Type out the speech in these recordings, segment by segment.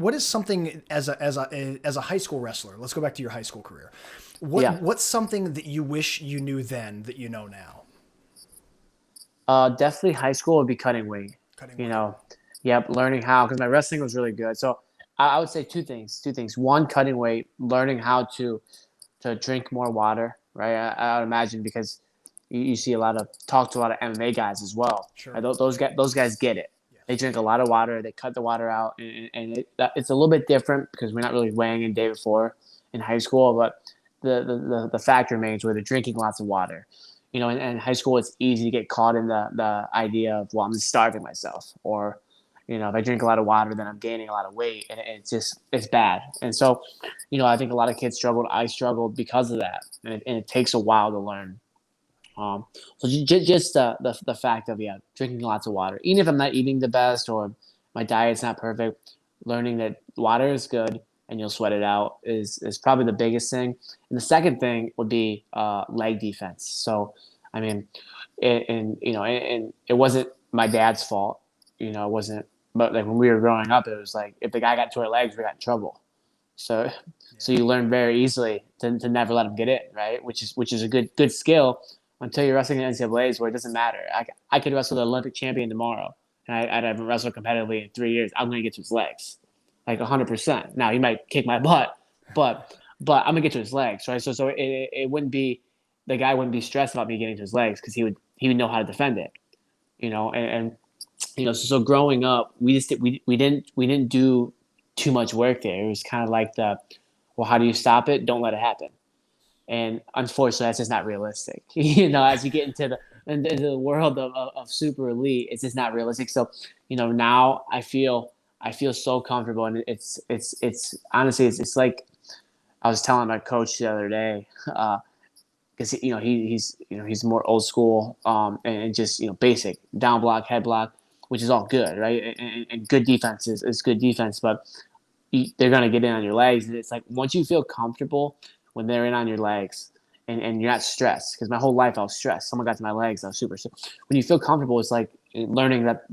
what is something as a high school wrestler? Let's go back to your high school career. Yeah. What's something that you wish you knew then that you know now? Definitely high school would be cutting weight. Cutting You weight. know, yep, learning how, because my wrestling was really good. So I would say two things. Two things. One, cutting weight, learning how to drink more water. Right. I would imagine because you see a lot of talk to a lot of MMA guys as well. Sure. Right? Those guys get it. They Yes. drink a lot of water. They cut the water out, and it's a little bit different because we're not really weighing in day before in high school. But the fact remains where they're drinking lots of water. In high school, it's easy to get caught in the idea of, well, I'm starving myself, or, if I drink a lot of water, then I'm gaining a lot of weight, and it's bad. And so, I think a lot of kids struggled. I struggled because of that, and it takes a while to learn. Um, so just the fact of, drinking lots of water, even if I'm not eating the best or my diet's not perfect, learning that water is good and you'll sweat it out is probably the biggest thing. And the second thing would be leg defense. So, I mean, and it wasn't my dad's fault. It wasn't. But like when we were growing up, it was like if the guy got to our legs, we got in trouble. So, so Yeah. you learn very easily to never let him get in, right? Which is a good skill until you're wrestling in NCAA's where it doesn't matter. I could wrestle the Olympic champion tomorrow, and I haven't wrestled competitively in 3 years. I'm going to get to his legs, like 100%. Now he might kick my butt, but I'm gonna get to his legs, right? So it wouldn't be the guy wouldn't be stressed about me getting to his legs because he would know how to defend it, and so growing up, we didn't do too much work there. It was kind of like well, how do you stop it? Don't let it happen. And unfortunately, that's just not realistic. As you get into the world of super elite, it's just not realistic. So, now I feel so comfortable, and it's honestly it's like I was telling my coach the other day, because he's more old school, and just basic down block, head block, which is all good, right? And good defense is good defense, but they're gonna get in on your legs, and it's like once you feel comfortable when they're in on your legs, and you're not stressed, because my whole life I was stressed. Someone got to my legs, I was super stressed. When you feel comfortable, it's like learning that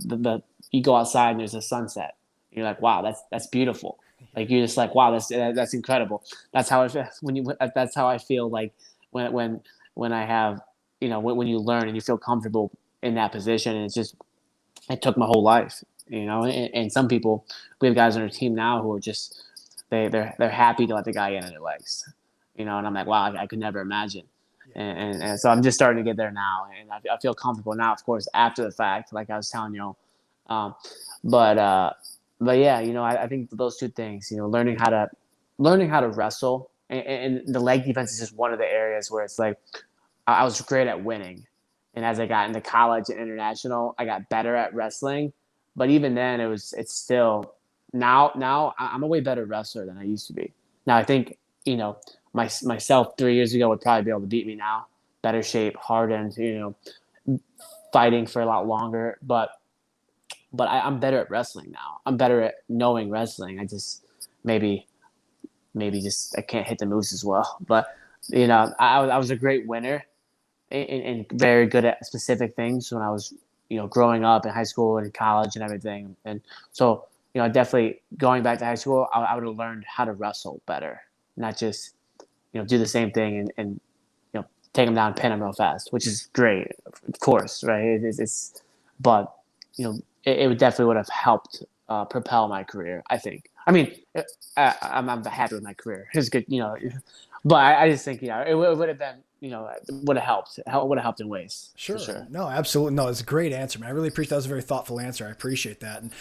you go outside and there's a sunset. You're like, wow, that's beautiful. Like you're just like, wow, that's incredible. That's how I feel that's how I feel like when I have when you learn and you feel comfortable in that position, and it took my whole life, and some people, we have guys on our team now who are just they're happy to let the guy in on their legs, and I'm like, wow, I could never imagine. Yeah. And so I'm just starting to get there now, and I feel comfortable now, of course, after the fact, like I was telling you. um, but but yeah, I think those two things, learning how to wrestle, and the leg defense is just one of the areas where it's like I was great at winning, and as I got into college and international, I got better at wrestling. But even then, it's still now I'm a way better wrestler than I used to be. Now I think myself 3 years ago would probably be able to beat me now. Better shape, hardened, fighting for a lot longer. But I'm better at wrestling now. I'm better at knowing wrestling. I just maybe just I can't hit the moves as well. But I was a great winner, and very good at specific things when I was growing up in high school and college and everything. And so definitely going back to high school, I would have learned how to wrestle better, not just do the same thing and take them down, pin them real fast, which is great, of course, right? But it would definitely would have helped propel my career, I think. I mean, I'm happy with my career. It's good, but I just think it would have been would have helped. Would have helped in ways for Sure. sure. No, absolutely. No, it's a great answer, man. I really appreciate that. Was a very thoughtful answer. I appreciate that. And